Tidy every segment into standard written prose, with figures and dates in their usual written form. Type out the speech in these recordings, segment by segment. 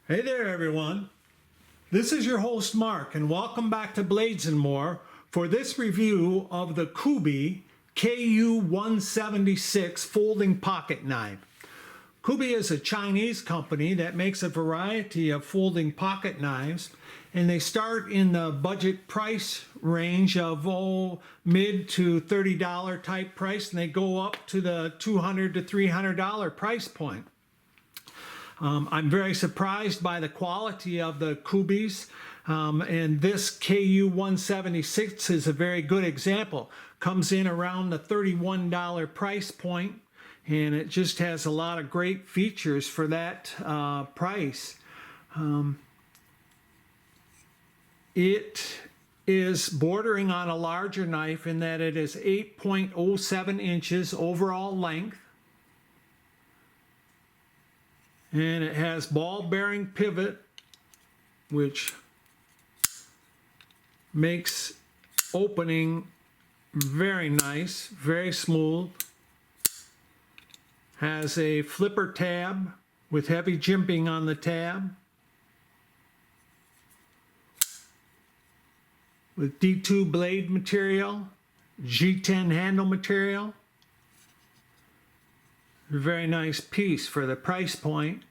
Hey there everyone, this is your host Mark and welcome back to Blades and More for this review of the Kubey KU176 folding pocket knife. Kubey is a Chinese company that makes a variety of folding pocket knives, and they start in the budget price range of mid to $30 type price, and they go up to the $200 to $300 price point. I'm very surprised by the quality of the Kubeys, and this KU176 is a very good example. Comes in around the $31 price point, and it just has a lot of great features for that price. It is bordering on a larger knife in that it is 8.07 inches overall length. And it has ball bearing pivot, which makes opening very nice, very smooth. Has a flipper tab with heavy jimping on the tab, with D2 blade material, G10 handle material. A very nice piece for the price point.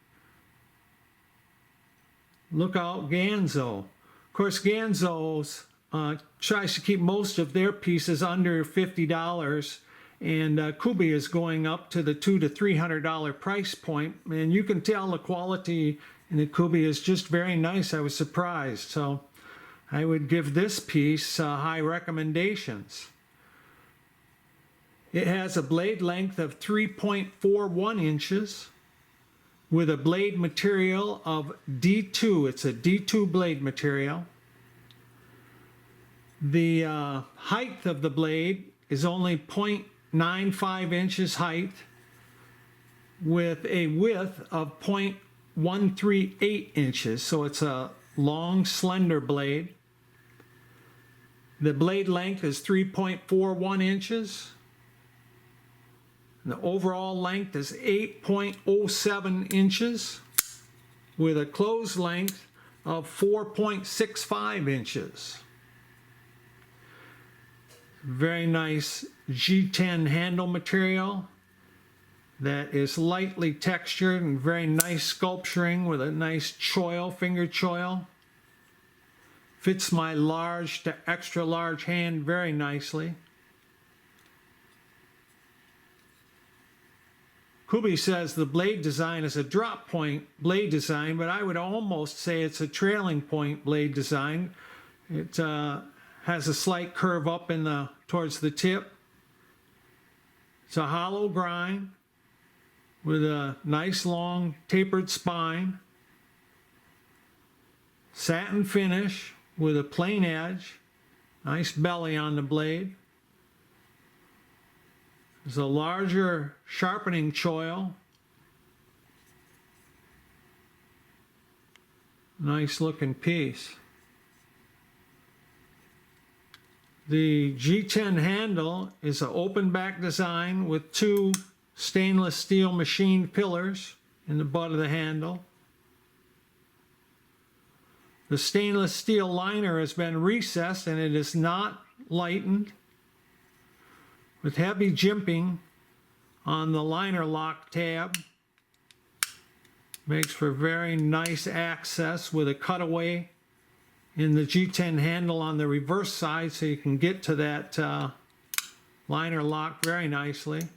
Look out, Ganzo. Of course, Ganzo's tries to keep most of their pieces under $50, and Kubey is going up to the $200 to $300 price point, and you can tell the quality in the Kubey is just very nice. I was surprised, so I would give this piece high recommendations. It has a blade length of 3.41 inches with a blade material of D2. It's a D2 blade material. The height of the blade is only 0.95 inches height with a width of 0.138 inches. So it's a long, slender blade. The blade length is 3.41 inches. The overall length is 8.07 inches with a closed length of 4.65 inches. Very nice G10 handle material that is lightly textured and very nice sculpturing with a nice choil, finger choil. Fits my large to extra large hand very nicely. Kubey says the blade design is a drop point blade design, but I would almost say it's a trailing point blade design. It has a slight curve up towards the tip. It's a hollow grind with a nice long tapered spine. Satin finish with a plain edge. Nice belly on the blade. There's a larger sharpening choil. Nice looking piece. The G10 handle is an open back design with two stainless steel machined pillars in the butt of the handle. The stainless steel liner has been recessed and it is not lightened, with heavy jimping on the liner lock tab. Makes for very nice access with a cutaway in the G10 handle on the reverse side, so you can get to that liner lock very nicely.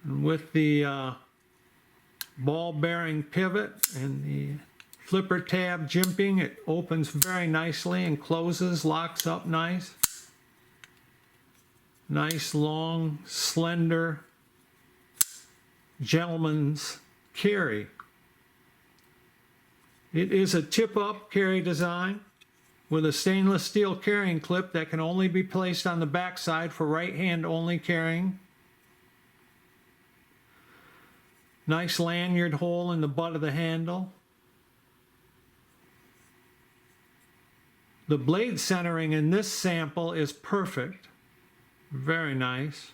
And with the ball bearing pivot and the flipper tab jimping, it opens very nicely and closes, locks up nice. Nice, long, slender gentleman's carry. It is a tip-up carry design with a stainless steel carrying clip that can only be placed on the back side for right hand only carrying. Nice lanyard hole in the butt of the handle. The blade centering in this sample is perfect. Very nice.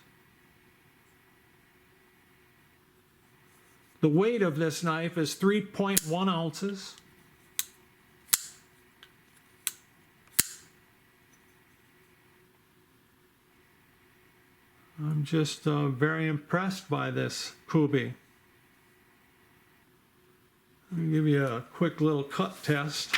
The weight of this knife is 3.1 ounces. I'm just very impressed by this Kubey. Let me give you a quick little cut test.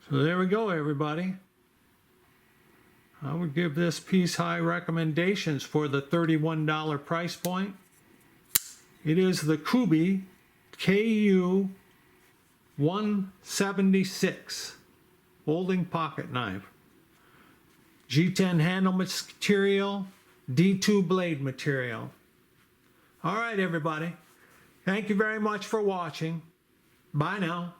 So there we go, everybody. I would give this piece high recommendations for the $31 price point. It is the Kubey KU176 folding pocket knife. G10 handle material, D2 blade material. All right, everybody. Thank you very much for watching. Bye now.